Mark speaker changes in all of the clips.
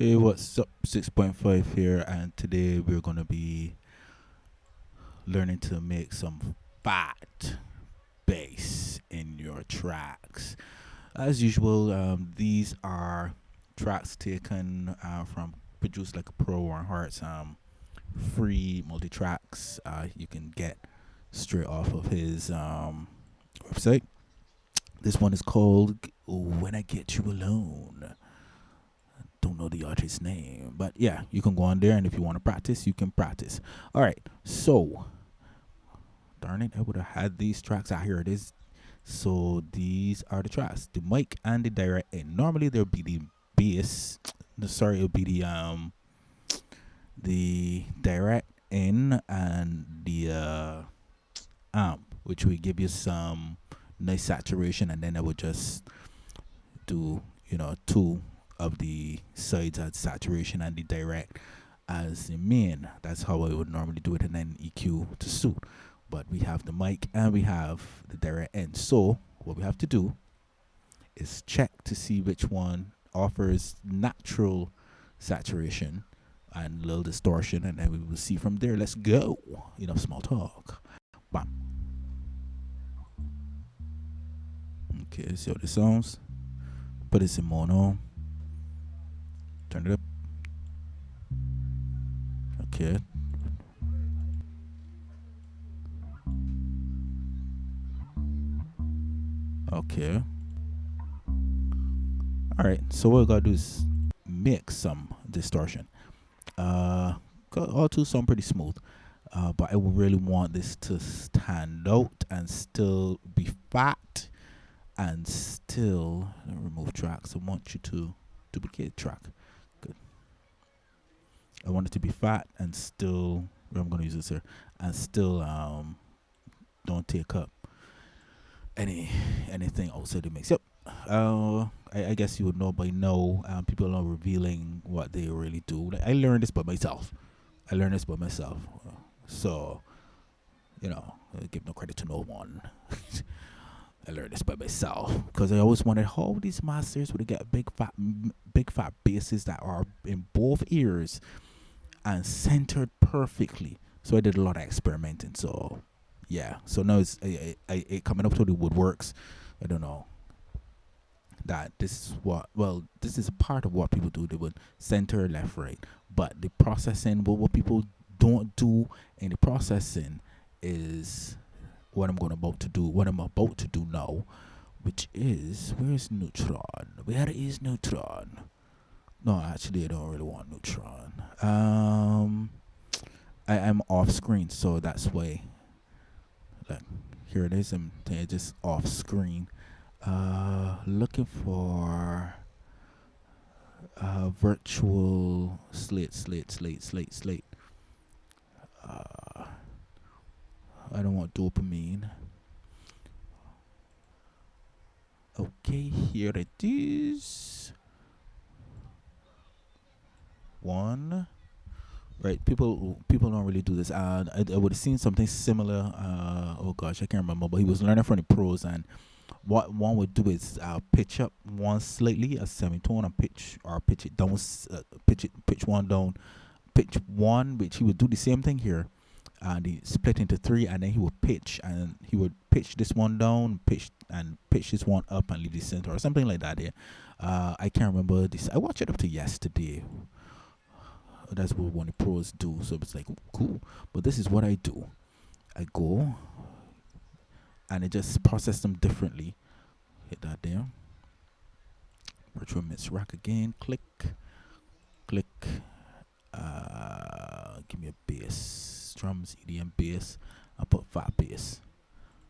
Speaker 1: Hey, what's up? 6.5 here, and today we're gonna be learning to make some fat bass in your tracks. As usual, these are tracks taken from Produce Like a Pro or Hearts free multi tracks you can get straight off of his website. This one is called When I Get You Alone. Don't know the artist's name, but yeah, you can go on there, and if you want to practice, you can practice. All right, so darn it, I would have had these tracks out. Here it is. So these are the tracks: the mic and the direct in. Normally there'll be the bass. No, sorry, it'll be the direct in and the amp, which will give you some nice saturation, and then I would just do two of the sides as saturation and the direct as the main. That's how I would normally do it, and then EQ to suit. But we have the mic and we have the direct end. So what we have to do is check to see which one offers natural saturation and a little distortion, and then we will see from there. Let's go. Enough small talk. Bam. Okay, see how this sounds. Put this in mono. Turn it up. Okay. Okay. All right. So what we gotta do is mix some distortion. All two sound pretty smooth, but I would really want this to stand out and still be fat and still remove tracks. I want you to duplicate track. Good. I want it to be fat and still. I'm gonna use this here and still don't take up anything outside the mix. Yep. I guess you would know by now. People are revealing what they really do. Like, I learned this by myself. So I give no credit to no one. I learned this by myself because I always wondered how these masters would get big fat basses that are in both ears and centered perfectly. So I did a lot of experimenting. So yeah, so now it's I coming up to the woodworks. I don't know that this is a part of what people do. They would center left, right, but the processing, what people don't do in the processing is what I'm about to do now, which is, where's neutron? Where is neutron? No, actually, I don't really want neutron. I am off screen, so that's why. Like, here it is. I'm just off screen. Looking for virtual slate. I don't want dopamine. Okay, here it is. One. Right, people don't really do this. I would have seen something similar. Oh gosh, I can't remember. But he was learning from the pros, and what one would do is pitch up one slightly, a semitone, and pitch it down, pitch one down, pitch one, which he would do the same thing here, and he split into three, and then he would pitch this one down, pitch this one up, and leave the center or something like that. I can't remember this. I watched it up to yesterday. That's what one of the pros do. So it's like, cool. But this is what I do. I go and I just process them differently. Hit that there. Virtual mix rack again. Click. Give me a bass. Drums, EDM bass. I put fat bass.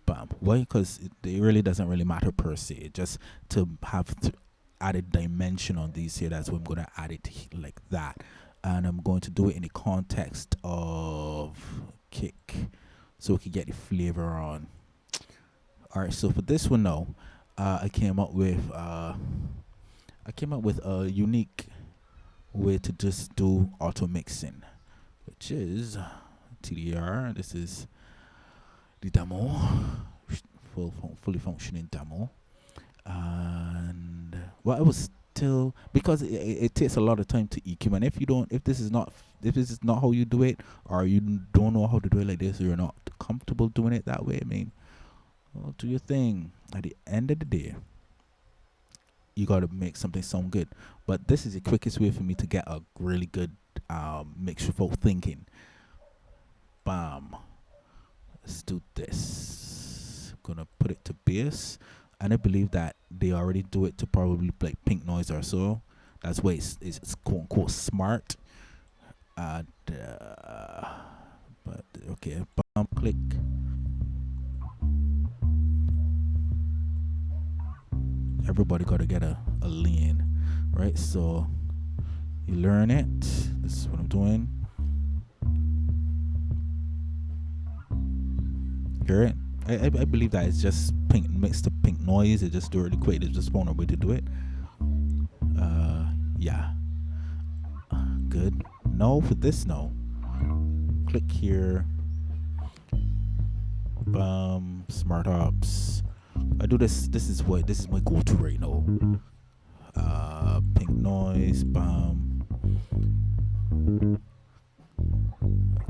Speaker 1: Bam. Why? Because it really doesn't really matter per se. Just to have added dimension on these here. That's why I'm going to add it like that. And I'm going to do it in the context of kick, so we can get the flavor on. All right, so for this one now, I came up with a unique way to just do auto mixing, which is TDR. This is the demo, fully functioning demo, and what I was still, because it takes a lot of time to EQ, and if this is not how you do it, or you don't know how to do it like this, or you're not comfortable doing it that way, I mean, well, do your thing. At the end of the day, you got to make something sound good. But this is the quickest way for me to get a really good mix without thinking. Bam. Let's do this. I'm gonna put it to bass, and I believe that they already do it to probably like pink noise or so. That's why it's quote unquote smart. And but okay, bam, click. Everybody got to get a lean, right? So you learn it. This is what I'm doing. Hear it? I believe that it's just pink mixed to pink noise. It just do it really quick. They just found a way to do it. Yeah. Good. No, for this, no. Click here. Smart ops. I do this. This is my go-to right now. Pink noise. Bam.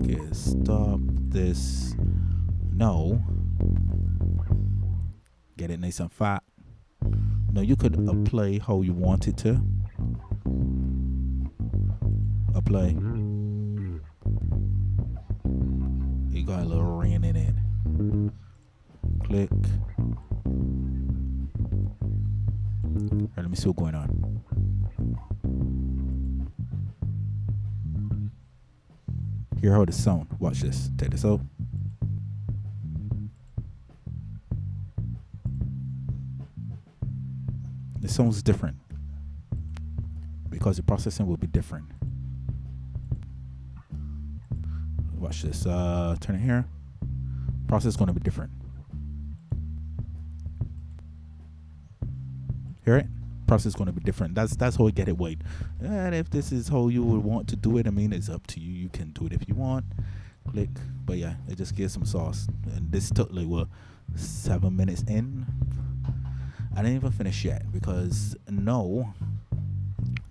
Speaker 1: Okay, stop this. No. Get it nice and fat. Now you could apply how you want it to. Apply. You got a little rain in it. Click. Alright, let me see what's going on. Hear how the sound. Watch this. Take this out. The sound's different because the processing will be different. Watch this. Turn it here. Process is going to be different. Hear it? Process is going to be different. That's how we get it right. And if this is how you would want to do it, I mean, it's up to you. You can do it if you want. Click. But yeah, it just gives some sauce. And this took like what, 7 minutes in. I didn't even finish yet because no,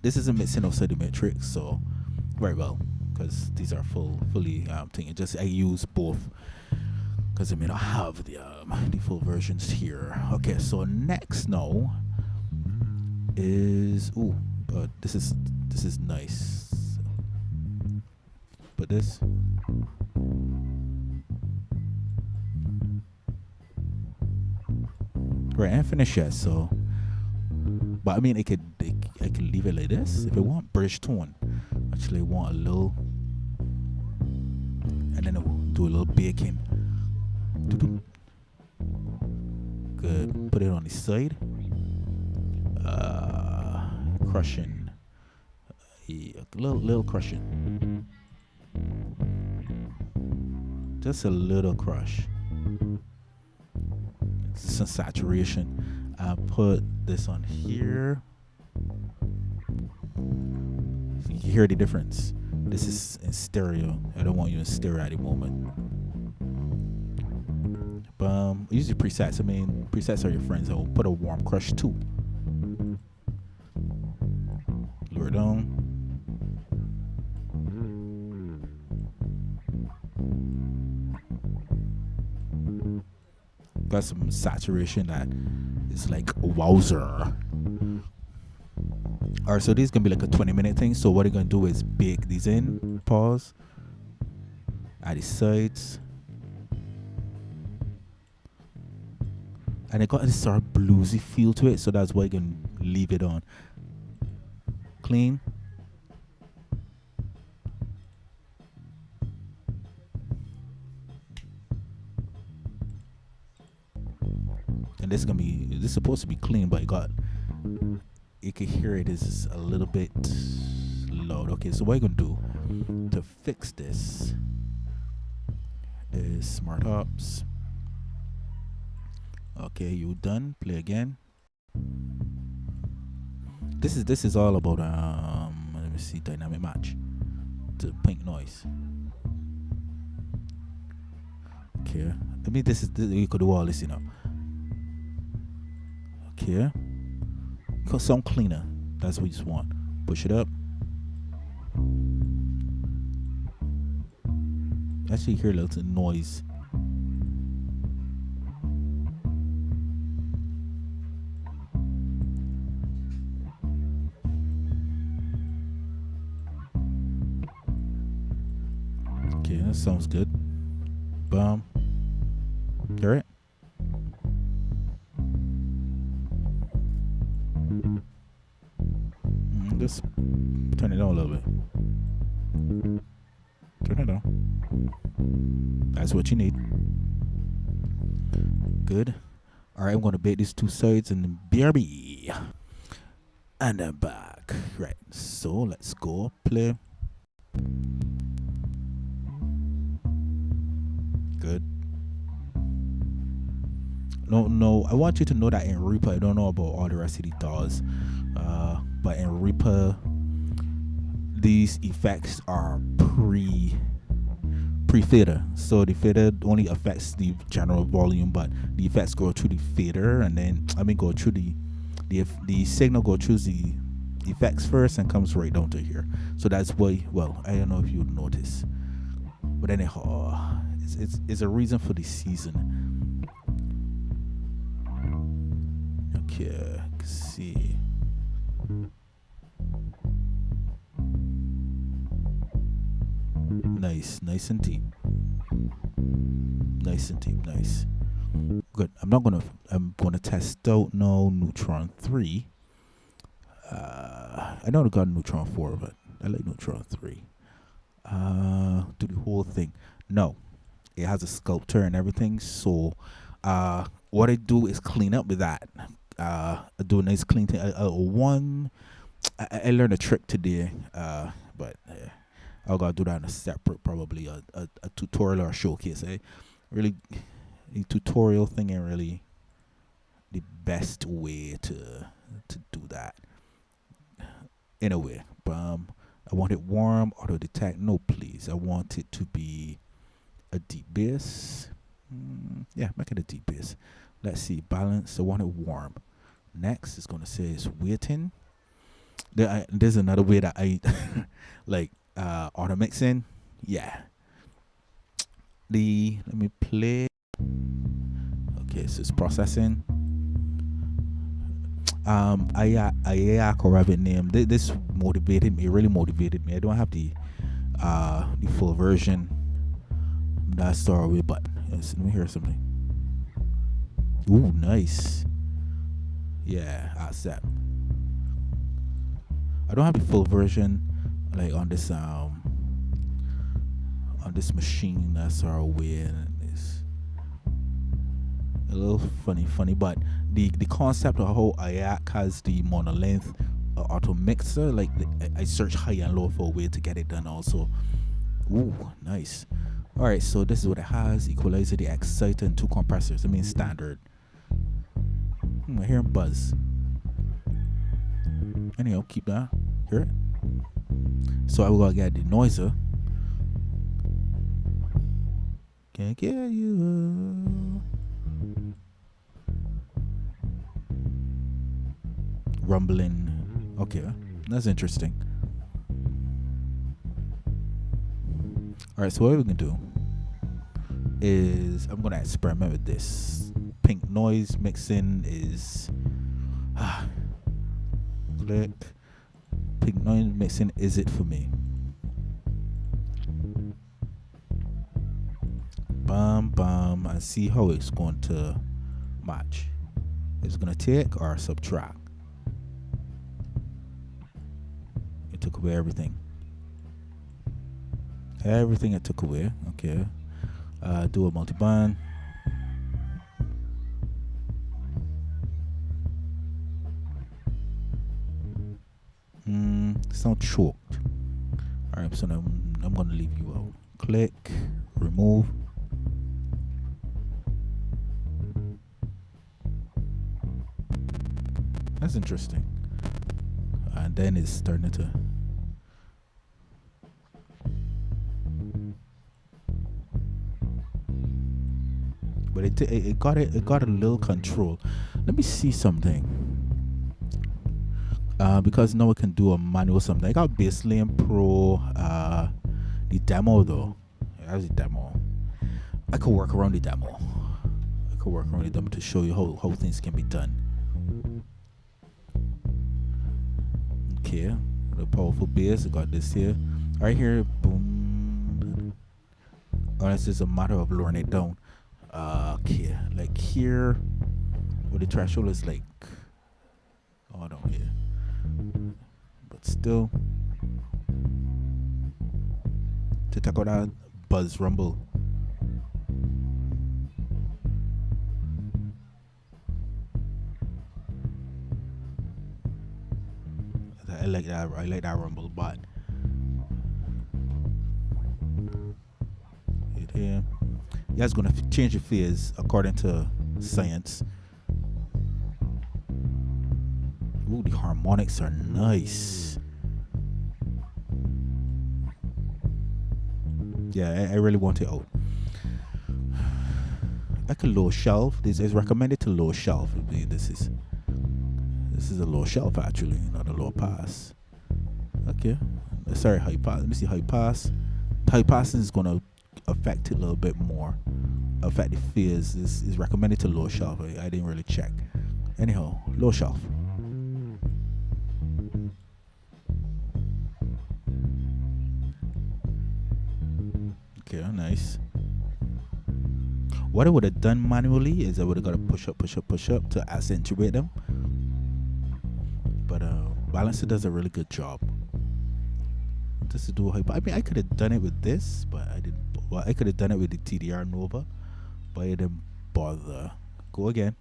Speaker 1: this isn't mixing outside the matrix. So very well, because these are fully thing. Just I use both because I may not have the full versions here. Okay, so next now is this is nice. But this. Right, I ain't finished yet, so. But I mean, I could leave it like this if I want. British tone. Actually, I want a little, and then I'll do a little baking. Good. Put it on the side. Crushing. Yeah, little crushing. Just a little crush. Some saturation. I put this on here. You hear the difference. This is in stereo. I don't want you in stereo at the moment. Use your presets. I mean, presets are your friends. I'll put a warm crush too. Lower down. Got some saturation that is like wowzer. Alright, so this is gonna be like a 20-minute thing. So what you're gonna do is bake these in, pause, at the sides, and it got this sort of bluesy feel to it. So that's why you can leave it on. Clean. And this is supposed to be clean, but you can hear it is a little bit loud. Okay, so what you're gonna do to fix this is smart ops. Okay, you done. Play again. This is all about let me see, dynamic match to pink noise. Okay, I mean this you could do all this, you know. Okay, because sound cleaner. That's what we just want. Push it up. Actually, hear a little noise. Okay, that sounds good. Boom. Hear it? Just turn it down a little bit. Turn it down. That's what you need. Good. All right, I'm going to bake these two sides and BRB. And I'm back. Right, so let's go play. Good. No, I want you to know that in Reaper, I don't know about all the rest of the DAWs, but in Reaper, these effects are pre-fader. So the fader only affects the general volume, but the effects go through the fader, and then go through the signal go through the effects first and comes right down to here. So that's why. Well, I don't know if you would notice, but anyhow, it's a reason for the season. Okay, let's see. Nice and deep. Nice. Good. I'm gonna test out now Neutron 3. I know I got Neutron 4, but I like Neutron 3. Do the whole thing. No, it has a sculptor and everything. So, what I do is clean up with that. I do a nice clean thing. I learned a trick today, but I'll gotta do that in a separate, probably a tutorial or a showcase. Really, the tutorial thing ain't really the best way to do that. Anyway, I want it warm, auto detect. No, please. I want it to be a deep bass. Yeah, make it a deep bass. Let's see, balance. I want it warm. Next, it's gonna say it's waiting. There's another way that I like auto mixing. Yeah. Let me play. Okay, so it's processing. Ayak or rabbit name. This motivated me. It really motivated me. I don't have the full version. That's the way, but let me hear something. Ooh, nice. Yeah, accept. I don't have the full version, like on this machine. That's our way, and it's a little funny, but the concept of how Ayak has the monolith auto mixer, like I search high and low for a way to get it done also. Ooh, nice. All right, so this is what it has: equalizer, the exciter, and 2 compressors. I mean standard. I hear buzz. Anyhow, keep that. Hear it? So I will go get the noiser. Can't get you. Rumbling. Okay, that's interesting. Alright, so what we're gonna do is I'm gonna experiment with this. Pink noise mixing is click. Pink noise mixing, is it for me? Bam, and see how it's going to match. It's gonna take or subtract. It took away everything. Everything it took away. Okay. Do a multiband. Sound choked. Alright, so now I'm gonna leave you out. Click, remove. That's interesting. And then it's starting to. But it got a little control. Let me see something. because now we can do a manual something. I got Baseline Pro, the demo though. That's the demo. I could work around the demo. To show you how things can be done. Okay, the powerful bass. I got this here. Right here, boom. Unless it's a matter of lowering it down. Okay, like here, where the threshold is like, oh no, here. But still, to take out that buzz rumble. I like that. I like that rumble, but it here. Yeah, it's gonna change the phase according to science. Ooh, the harmonics are nice. Yeah, I really want it out. Like a low shelf. This is recommended to low shelf. This is a low shelf actually, not a low pass. Okay. Sorry, high pass. Let me see high pass. High pass is gonna affect it a little bit more. Affect the phase. This is recommended to low shelf. I didn't really check. Anyhow, low shelf. Okay, nice. What I would have done manually is I would have got to push up to accentuate them. But Balancer does a really good job. Just to do a hyper. I mean, I could have done it with this, but I didn't. Well, I could have done it with the TDR Nova, but I didn't bother. Go again.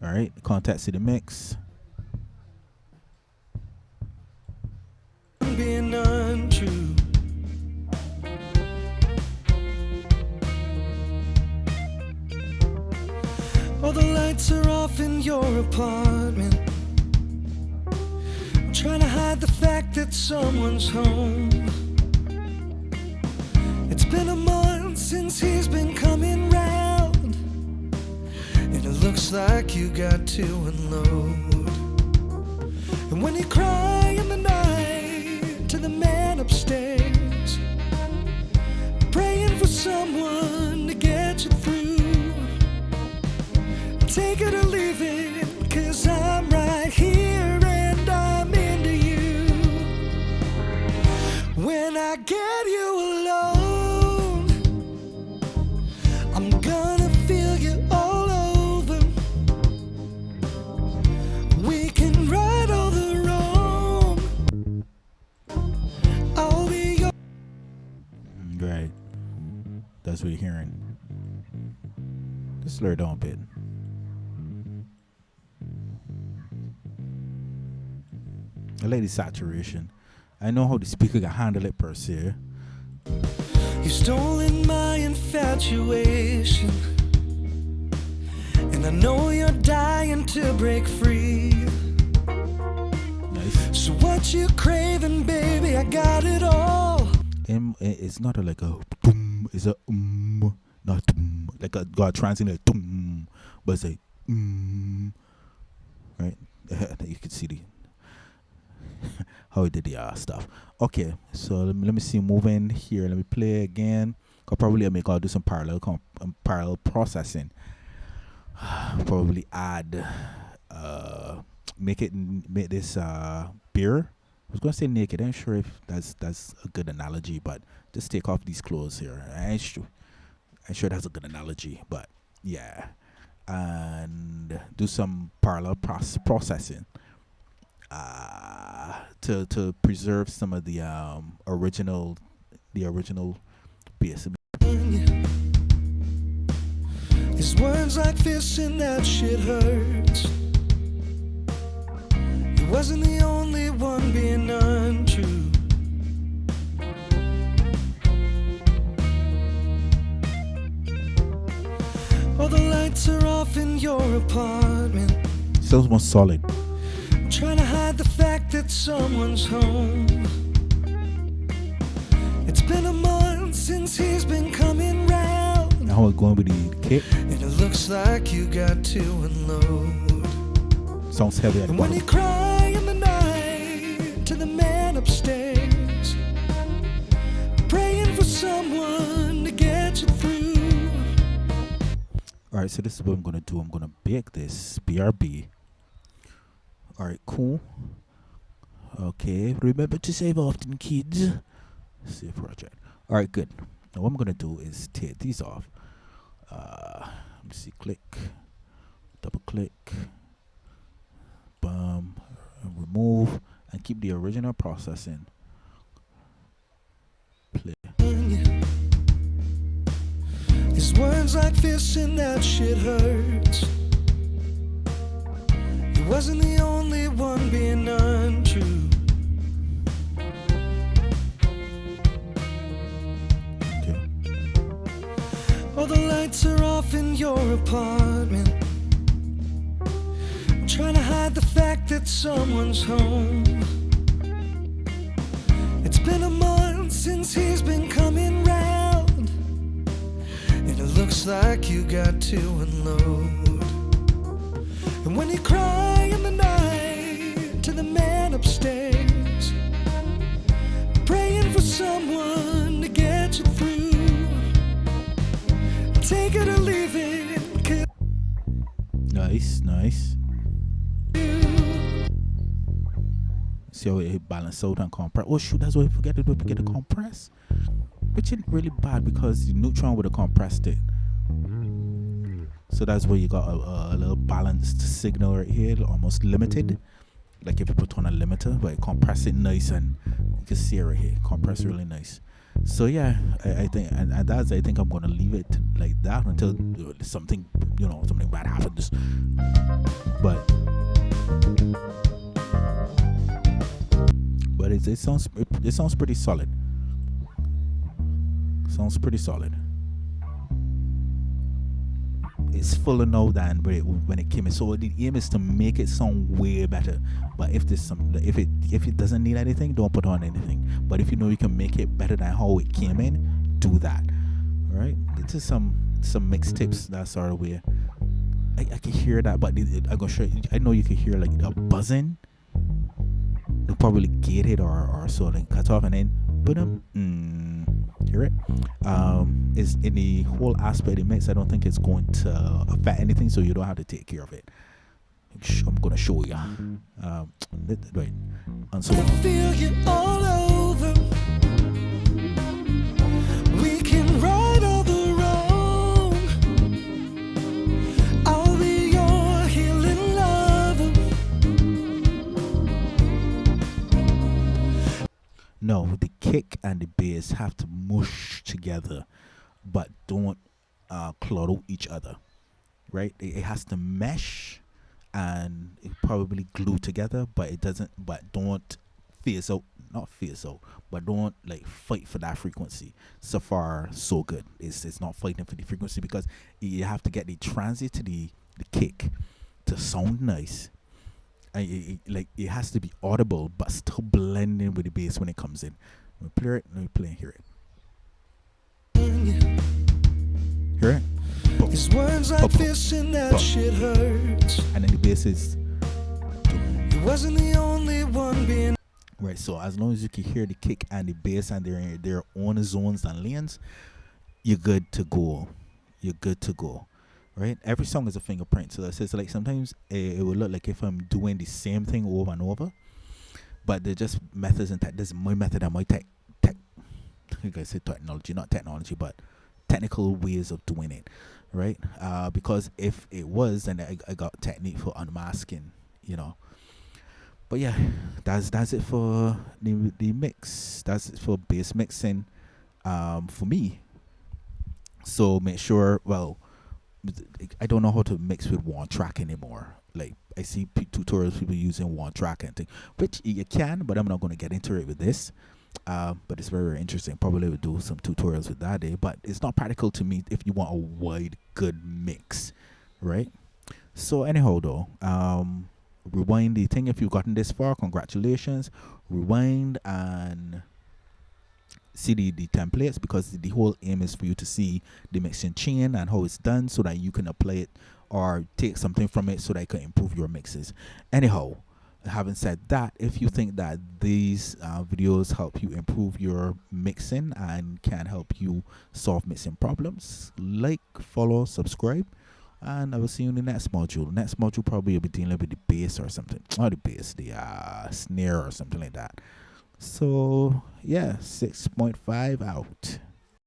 Speaker 1: All right, contact to the mix.
Speaker 2: Being untrue. All the lights are off in your apartment. I'm trying to hide the fact that someone's home. It's been a month since he's been coming round, and it looks like you got to unload. And when you cry in the night to the man upstairs, praying for someone to get you through, take it or leave it, 'cause I'm right here and I'm into you. When I get you alone, I'm gonna feel you all over. We can right all the wrong. I'll be your...
Speaker 1: Right. That's what you're hearing. Just slow it down a bit. I like the saturation. I know how the speaker can handle it per se.
Speaker 2: You've stolen my infatuation, and I know you're dying to break free.
Speaker 1: Nice.
Speaker 2: So what you craving, baby? I got it all.
Speaker 1: It's not like a boom. It's a not like a God translating a but it's a right. You can see the how he did the stuff. Okay, so let me see. Moving here. Let me play again. I'll probably I'll do some parallel processing. Probably add make this beer. I was gonna say naked. I'm sure if that's a good analogy, but just take off these clothes here. I'm sure that's a good analogy, but yeah, and do some parallel processing to preserve some of the original bass.
Speaker 2: His words like this and that shit hurts. He wasn't the only one being untrue. All the lights are off in your apartment.
Speaker 1: Sounds more solid.
Speaker 2: I'm trying to hide the fact that someone's home. It's been a month since he's been coming round.
Speaker 1: Now how it's going with the kick.
Speaker 2: And it looks like you got to unload.
Speaker 1: Sounds heavy at the
Speaker 2: And when you
Speaker 1: bottom.
Speaker 2: cry in the night to the man upstairs, praying for someone to get you through.
Speaker 1: Alright, so this is what I'm gonna do. I'm gonna bake this BRB. Alright, cool. Okay, remember to save often, kids. Save project. Alright, good. Now what I'm gonna do is take these off. Let's see, click, double click, boom, remove, and keep the original processing. Play.
Speaker 2: His words like this and that shit hurts. He wasn't the only one being untrue.
Speaker 1: Okay.
Speaker 2: All the lights are off in your apartment. I'm trying to hide the fact that someone's home. It's been a month since he's been coming round, and it looks like you got to unload. And when you cry in the night to the man upstairs, praying for someone to get you through, take it or leave it, 'cause
Speaker 1: Nice, nice. See how it balance out and compress. Oh shoot, that's what we forget to do. Forget to compress, which isn't really bad because the neutron would have compressed it. So that's where you got a little balanced signal right here, almost limited. Like if you put on a limiter, but it compress it nice, and you can see it right here, compress really nice. So yeah, I think, and that's, I think I'm gonna leave it like that until something, something bad happens. But it sounds pretty solid. Sounds pretty solid. It's fuller now than when it came in. So the aim is to make it sound way better. But if it doesn't need anything, don't put on anything. But if you know you can make it better than how it came in, do that. All right. This is some mix tips. That's our way. I can hear that, but I'm gonna show you. I know you can hear like a buzzing. They'll probably gate it or so then cut off and then hear it. Is in the whole aspect of the mix. I don't think it's going to affect anything, so you don't have to take care of it. I'm gonna show you. Right. And so
Speaker 2: I feel you all over. We can right all the wrong. I'll be your healing lover.
Speaker 1: no, the kick and the bass have to mush together, but don't clot out each other. Right? It has to mesh and it probably glue together, but it doesn't. But don't phase out, not phase out, but don't like fight for that frequency. So far, so good. It's not fighting for the frequency because you have to get the transit to the kick to sound nice. And it has to be audible, but still blending with the bass when it comes in. Let me play and hear it. Hear it?
Speaker 2: His words like this and that shit hurts.
Speaker 1: And then the bass is
Speaker 2: He wasn't the only one being
Speaker 1: right. So as long as you can hear the kick and the bass and they're in their own zones and lanes, you're good to go. You're good to go. Right? Every song is a fingerprint. So that's like sometimes it will look like if I'm doing the same thing over and over, but they're just methods and this is my method and my tech. Like I said, technology, not technology, but technical ways of doing it, right? Because if it was, then I got technique for unmasking, But yeah, that's it for the mix. That's it for bass mixing, for me. So make sure. Well, I don't know how to mix with one track anymore. Like I see tutorials people using one track and thing, which you can, but I'm not going to get into it with this. But it's very, very interesting. Probably will do some tutorials with that day, but it's not practical to me if you want a wide good mix, right? So anyhow though, rewind the thing. If you've gotten this far, congratulations. Rewind and see the templates, because the whole aim is for you to see the mixing chain and how it's done, so that you can apply it or take something from it so that it can improve your mixes. Anyhow, having said that, if you think that these videos help you improve your mixing and can help you solve mixing problems, like, follow, subscribe, and I will see you in the next module. Next module probably will be dealing with the bass or something, not the bass, the snare or something like that. So yeah, 6.5 out.